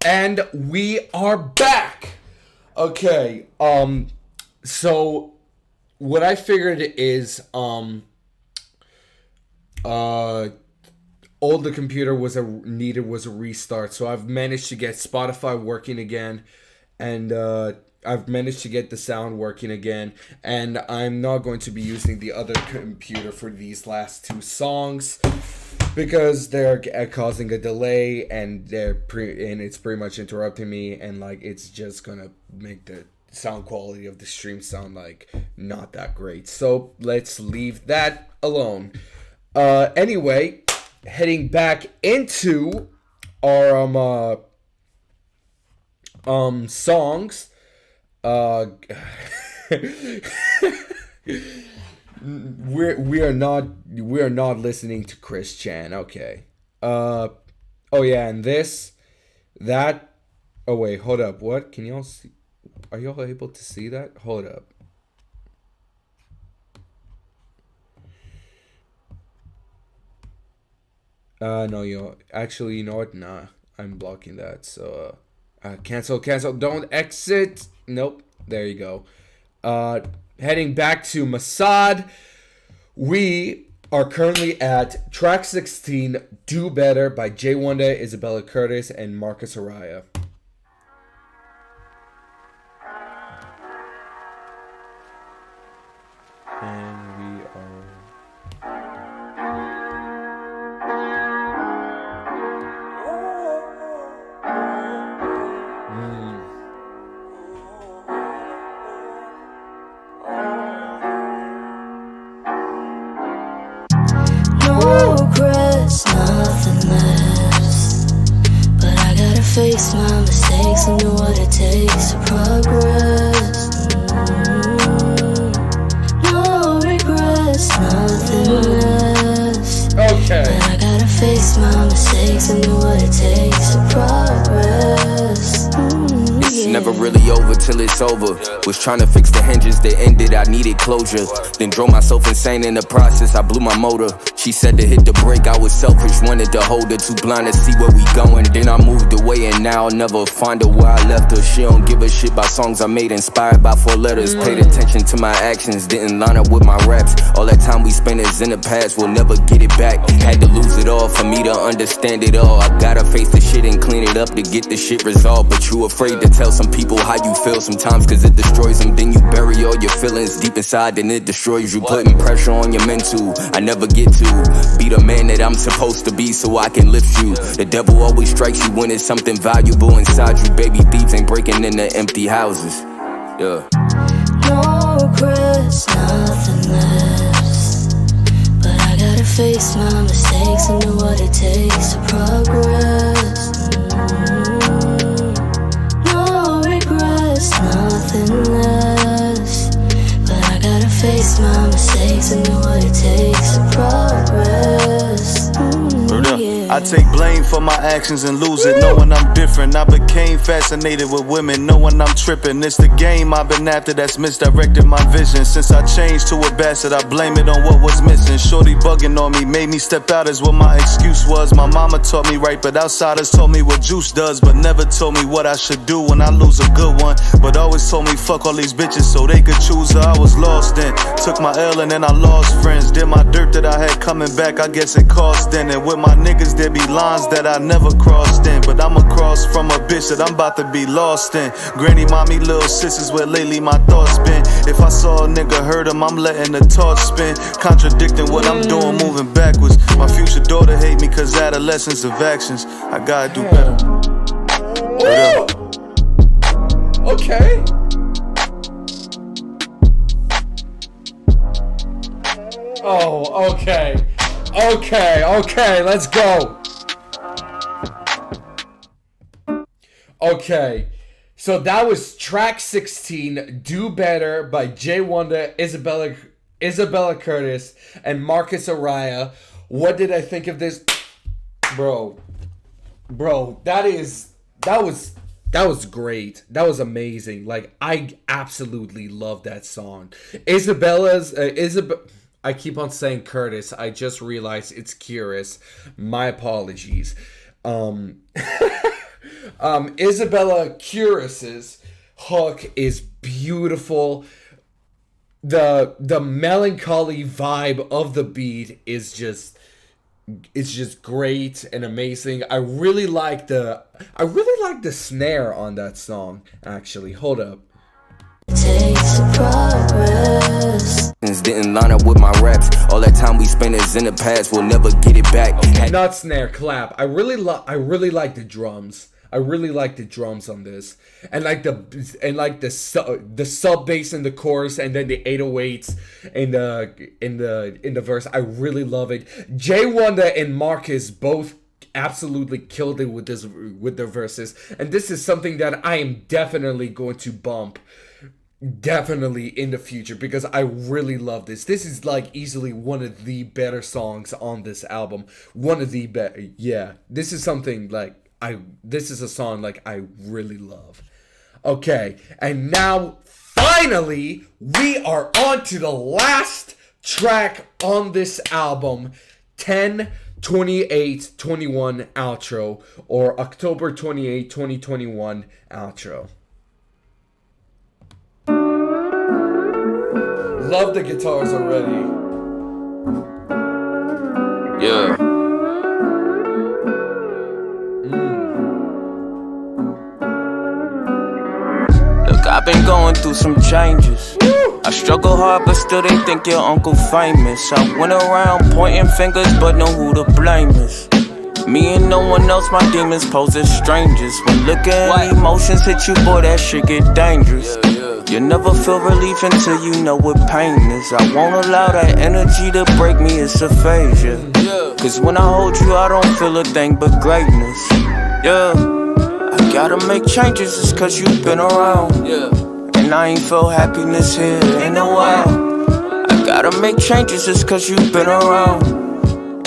And we are back. Okay. So what I figured is all the computer needed was a restart. So I've managed to get Spotify working again, and I've managed to get the sound working again, and I'm not going to be using the other computer for these last two songs because they're causing a delay, and it's pretty much interrupting me, and like it's just gonna make the sound quality of the stream sound like not that great. So let's leave that alone. Anyway, heading back into our songs. We are not listening to Chris Chan. Okay. Oh yeah, and that. Oh wait, hold up. What can y'all see? Are y'all able to see that? Hold up. No, actually, you know what? Nah, I'm blocking that. So, cancel. Don't exit. Nope. There you go. Heading back to Masad. We are currently at track 16, Do Better by J.1.Da, Isabella Curtis, and Marcus Araya. And we are... Nothing less, but I gotta face my mistakes and know what it takes to progress. No regrets, nothing less. Okay. But I gotta face my mistakes and know what it takes to progress. It's never really over till it's over. Was trying to fix the hinges that ended, I needed closure. Then drove myself insane in the process, I blew my motor. She said to hit the brake, I was selfish, wanted to hold her, too blind to see where we going. Then I moved away and now I'll never find her where I left her. She don't give a shit about songs I made, inspired by 4 letters. Paid attention to my actions, didn't line up with my raps. All that time we spent is in the past, we'll never get it back. Had to lose it all for me to understand it all. I gotta face the shit and clean it up to get the shit resolved. But you afraid to tell some people how you feel sometimes, cause it destroys them. Then you bury all your feelings deep inside, then it destroys you. Putting pressure on your mental, I never get to be the man that I'm supposed to be so I can lift you. The devil always strikes you when it's something valuable inside you. Baby thieves ain't breaking into empty houses. Yeah. No regrets, nothing less, but I gotta face my mistakes and know what it takes to progress. No regrets, nothing less, but I gotta face my mistakes and know what it takes to progress. I take blame for my actions and lose it, knowing I'm different. I became fascinated with women, knowing I'm tripping. It's the game I've been after that's misdirected my vision. Since I changed to a bastard, I blame it on what was missing. Shorty bugging on me, made me step out is what my excuse was. My mama taught me right, but outsiders told me what juice does, but never told me what I should do when I lose a good one. But always told me fuck all these bitches so they could choose her. I was lost then, took my L and then I lost friends. Did my dirt that I had coming back, I guess it cost then. And with my niggas there be lines that I never crossed in, but I'm across from a bitch that I'm about to be lost in. Granny, mommy, little sisters, where lately my thoughts been. If I saw a nigga hurt him, I'm letting the torch spin, contradicting what I'm doing, moving backwards. My future daughter hate me cause adolescence of actions. I gotta do better. Okay. Oh, okay. Okay, let's go. Okay, so that was track 16, Do Better by J.1.Da, Isabella Curtis, and Marcus Araya. What did I think of this? Bro, that was great. That was amazing. Like, I absolutely love that song. I keep on saying Curtis. I just realized it's Curious. My apologies. Isabella Curis's hook is beautiful. The melancholy vibe of the beat is just, it's just great and amazing. I really like the snare on that song. Actually, hold up. Takes progress. Didn't line up with my raps. All that time we spent is in the past. We'll never get it back. Okay, not snare, clap. I really like the drums. I really like the drums on this, and the sub bass in the chorus, and then the 808s in the verse. I really love it. J.1.Da and Marcus both absolutely killed it with their verses, and this is something that I am definitely going to bump. Definitely in the future, because I really love this. This is like easily one of the better songs on this album. One of the better. Yeah, this is something like this is a song like I really love. Okay, and now finally we are on to the last track on this album, 10/28/21 outro, or October 28, 2021 outro. Love the guitars already. Yeah. Look, I've been going through some changes. I struggle hard, but still they think your uncle famous. I went around pointing fingers, but know who to blame is. Me and no one else, my demons pose as strangers. When looking at emotions hit you, boy, that shit get dangerous. You never feel relief until you know what pain is. I won't allow that energy to break me, it's aphasia. Cause when I hold you, I don't feel a thing but greatness. Yeah, I gotta make changes, it's cause you've been around. And I ain't felt happiness here in a while. I gotta make changes, it's cause you've been around.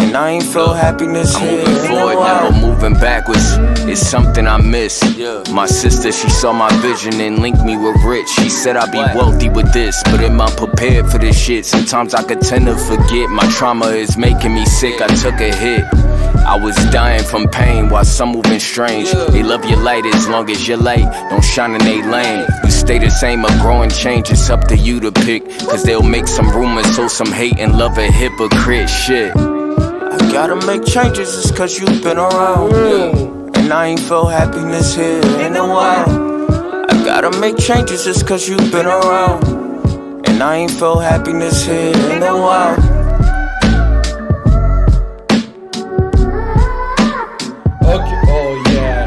And I ain't felt happiness here. I'm moving forward, never moving backwards. It's something I miss. My sister, she saw my vision and linked me with Rich. She said I'd be wealthy with this, but am I prepared for this shit? Sometimes I could tend to forget. My trauma is making me sick, I took a hit. I was dying from pain while some moving strange. They love your light as long as your light don't shine in they lane. You stay the same or grow and change, it's up to you to pick. Cause they'll make some rumors, so some hate and love a hypocrite shit. I gotta make changes, it's cause you've been around. And I ain't felt happiness here in a while. I gotta make changes, it's cause you've been around. And I ain't felt happiness here in a while. Okay, oh yeah.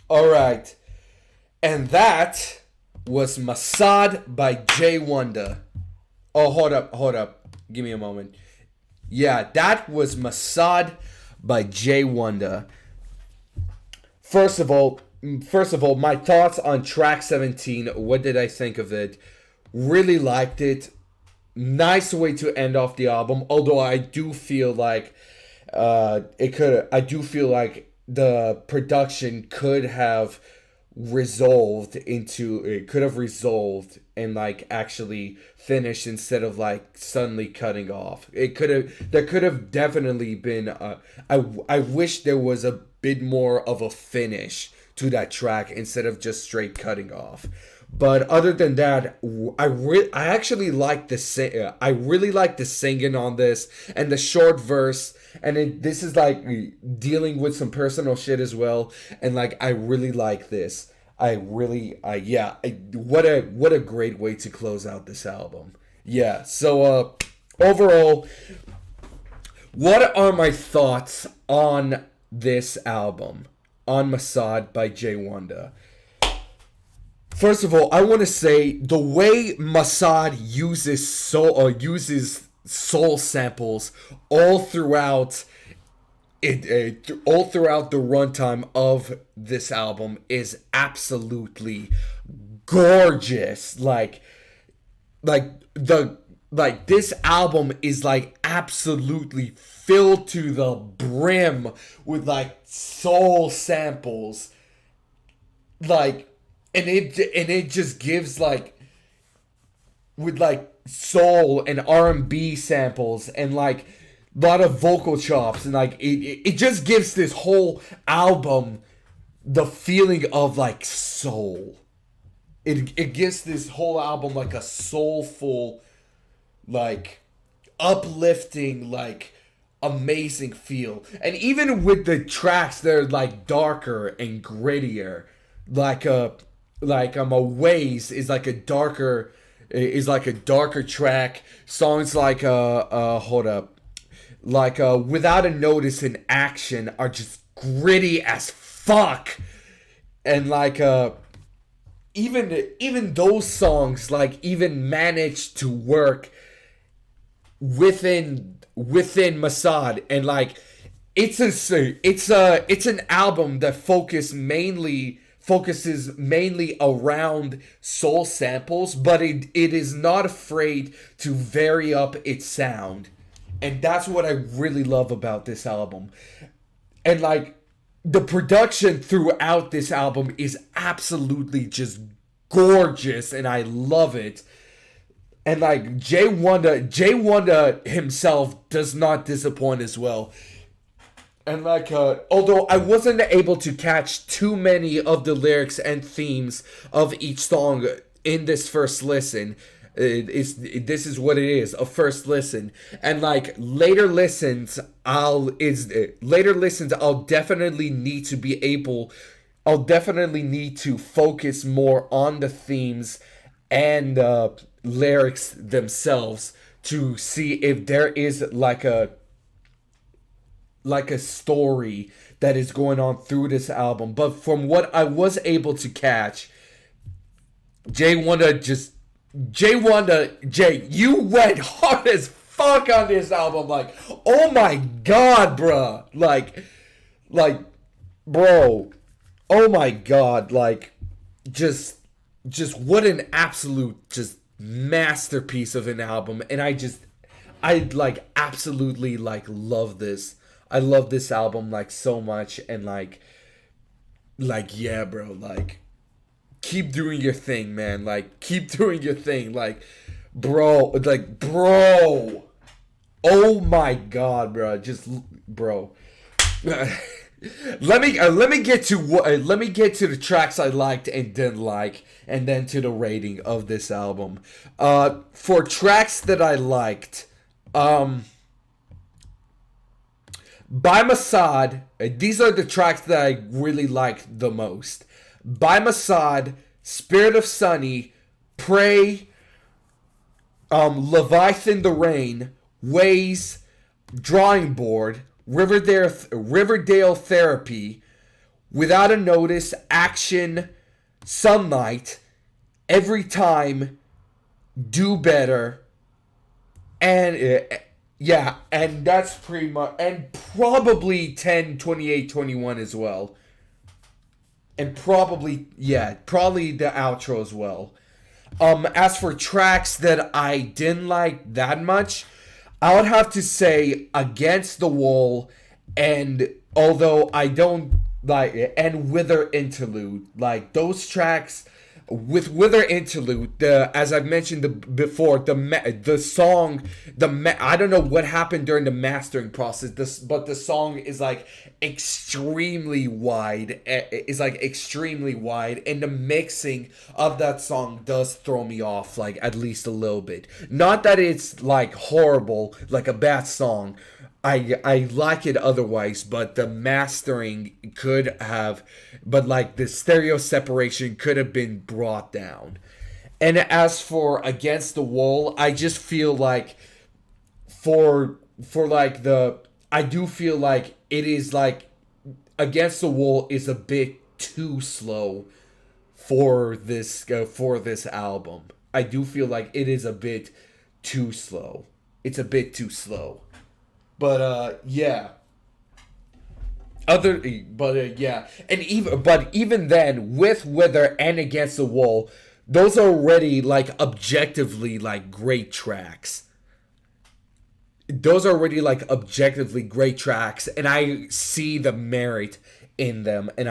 Alright. And that was Masad by J.1.Da. Oh, hold up. Give me a moment. Yeah, that was Masad by J.1.Da. First of all, my thoughts on track 17. What did I think of it? Really liked it. Nice way to end off the album. Although I do feel like the production could have resolved and like actually finished instead of like suddenly cutting off. There could have definitely been I wish there was a bit more of a finish to that track instead of just straight cutting off. But other than that, I actually like the singing on this and the short verse, and this is like dealing with some personal shit as well, and like I really like this. What a great way to close out this album. Yeah. So overall, what are my thoughts on this album, on Masad by J.1.Da? First of all, I want to say the way Masad uses soul samples all throughout the runtime of this album is absolutely gorgeous. This album is like absolutely filled to the brim with like soul samples, like. And it just gives like with like soul and R&B samples and like a lot of vocal chops, and like it just gives this whole album the feeling of like soul. It gives this whole album like a soulful, like uplifting, like amazing feel. And even with the tracks that are like darker and grittier, like a Ways is like a darker track. Songs like hold up, like Without a Notice and Action are just gritty as fuck. And like even those songs like even manage to work within Masad. And like it's an album that focuses mainly around soul samples, but it is not afraid to vary up its sound. And that's what I really love about this album. And like the production throughout this album is absolutely just gorgeous, and I love it. And like J.1.Da himself does not disappoint as well. And like although I wasn't able to catch too many of the lyrics and themes of each song in this first listen, this is what it is, a first listen. And like later listens I'll definitely need to focus more on the themes and lyrics themselves to see if there is like a story that is going on through this album. But from what I was able to catch, J.1.Da, you went hard as fuck on this album. Like, oh my god, bruh. Like, bro. Oh my god. Like, just what an absolute just masterpiece of an album. And I like absolutely like love this. I love this album like so much. And like yeah, bro, like keep doing your thing, man. Like keep doing your thing. Like bro, oh my god, bro. Just bro. Let me get to the tracks I liked and didn't like, and then to the rating of this album. For tracks that I liked, by Masad, these are the tracks that I really liked the most. By Masad, Spirit of Sunny, Pray, Leviathan the Rain, Ways, Drawing Board, Riverdale Therapy, Without a Notice, Action, Sunlight, Every Time, Do Better, and yeah, and that's pretty much, and probably 10, 28, 21 as well. And probably the outro as well. As for tracks that I didn't like that much, I would have to say Against the Wall, and although I don't like, and Wither Interlude. Like those tracks with Wither Interlude, as I've mentioned before, the song, I don't know what happened during the mastering process, but the song is like extremely wide. And the mixing of that song does throw me off, like at least a little bit. Not that it's like horrible, like a bad song. I like it otherwise, but the mastering could have, but like the stereo separation could have been brought down. And as for Against the Wall, I just feel like I do feel like it is like Against the Wall is a bit too slow for this album. I do feel like it is a bit too slow. It's a bit too slow. But yeah. And even then, with Wither and Against the Wall, those are already like objectively like great tracks. Those are already like objectively great tracks, and I see the merit in them, and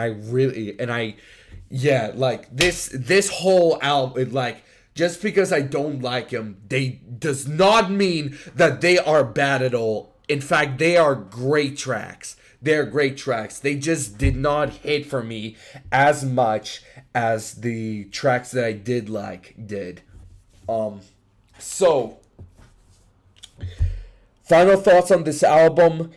like this whole album, like just because I don't like them, they does not mean that they are bad at all. In fact, they are great tracks. They're great tracks. They just did not hit for me as much as the tracks that I did like did. So, final thoughts on this album.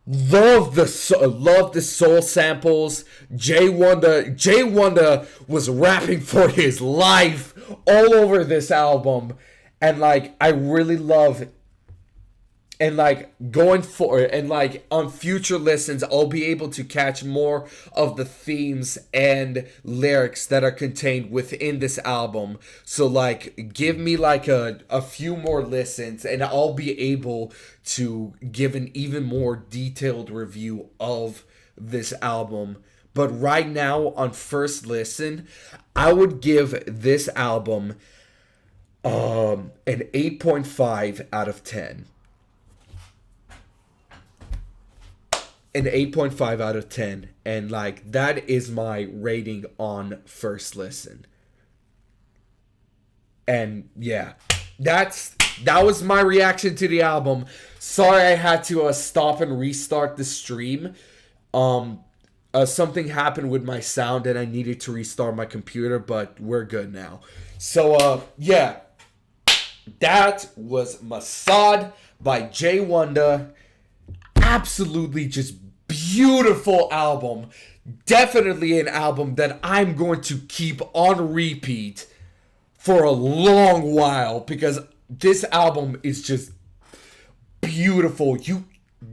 Love the soul samples. J.1.Da was rapping for his life all over this album, and like I really love. And like going forward, and like on future listens, I'll be able to catch more of the themes and lyrics that are contained within this album. So like give me like a few more listens and I'll be able to give an even more detailed review of this album. But right now on first listen, I would give this album an 8.5 out of 10. An 8.5 out of 10, and like that is my rating on first listen. And yeah, that was my reaction to the album. Sorry I had to stop and restart the stream. Something happened with my sound and I needed to restart my computer, but we're good now. So yeah, that was Masad by J.1.Da. Absolutely just beautiful album. Definitely an album that I'm going to keep on repeat for a long while, because this album is just beautiful. You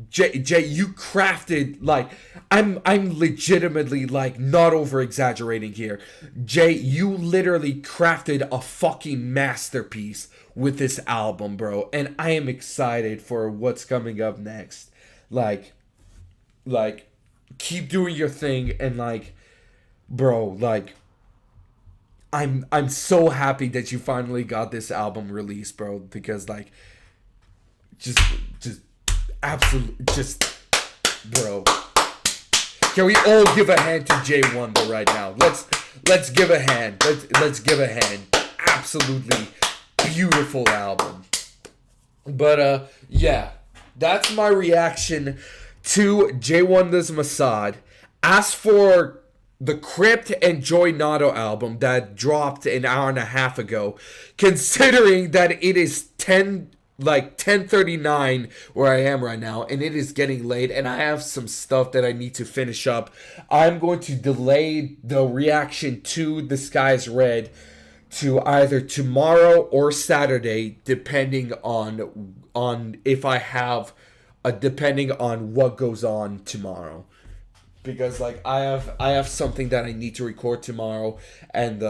crafted, like, I'm legitimately, like, not over exaggerating here. Jay, you literally crafted a fucking masterpiece with this album, bro. And I am excited for what's coming up next. Like keep doing your thing, and like, bro, like I'm so happy that you finally got this album released, bro, because like just absolute, just bro. Can we all give a hand to J.1.Da right now? Let's give a hand. Let's give a hand. Absolutely beautiful album. But yeah, that's my reaction to J.1.Da's Masad. As for the Crypt and Joy Nato album that dropped an hour and a half ago, considering that it is 10:39 where I am right now, and it is getting late, and I have some stuff that I need to finish up, I'm going to delay the reaction to The Sky's Red to either tomorrow or Saturday, depending on if I have depending on what goes on tomorrow, because like I have something that I need to record tomorrow, and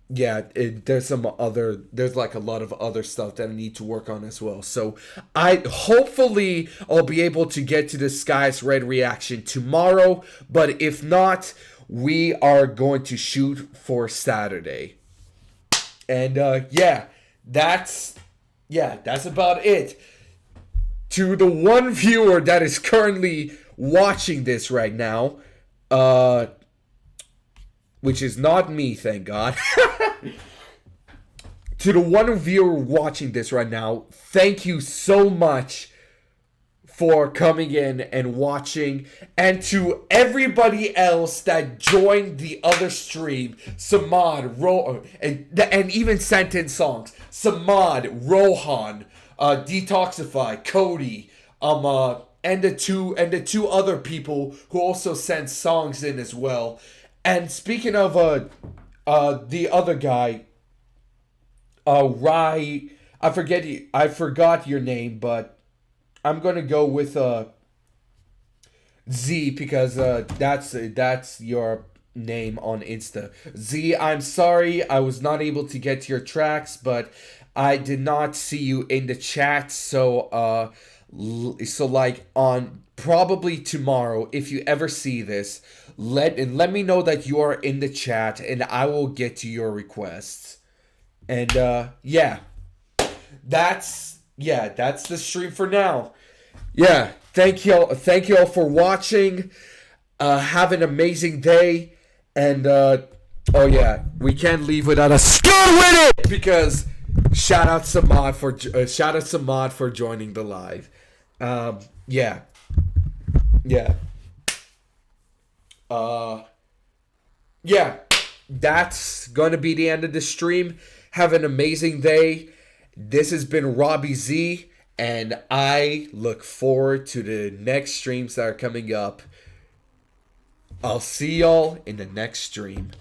there's like a lot of other stuff that I need to work on as well. So hopefully I'll be able to get to the Sky's Red reaction tomorrow, but if not, we are going to shoot for Saturday. And that's about it. To the one viewer that is currently watching this right now, which is not me, thank God. To the one viewer watching this right now, thank you so much for coming in and watching. And to everybody else that joined the other stream, Samad, and even sent in songs. Samad, Rohan, Detoxify, Cody, and the two other people who also sent songs in as well. And speaking of the other guy, Rai, I forgot your name, but I'm gonna go with Z, because that's your name on Insta. Z, I'm sorry I was not able to get to your tracks, but I did not see you in the chat, so like on probably tomorrow, if you ever see this, let me know that you are in the chat, and I will get to your requests. And that's the stream for now. Yeah, thank you all for watching. Have an amazing day, and we can't leave without a score with it. because shout out Samad for joining the live. Yeah. Yeah, that's going to be the end of the stream. Have an amazing day. This has been Robbie Z, and I look forward to the next streams that are coming up. I'll see y'all in the next stream.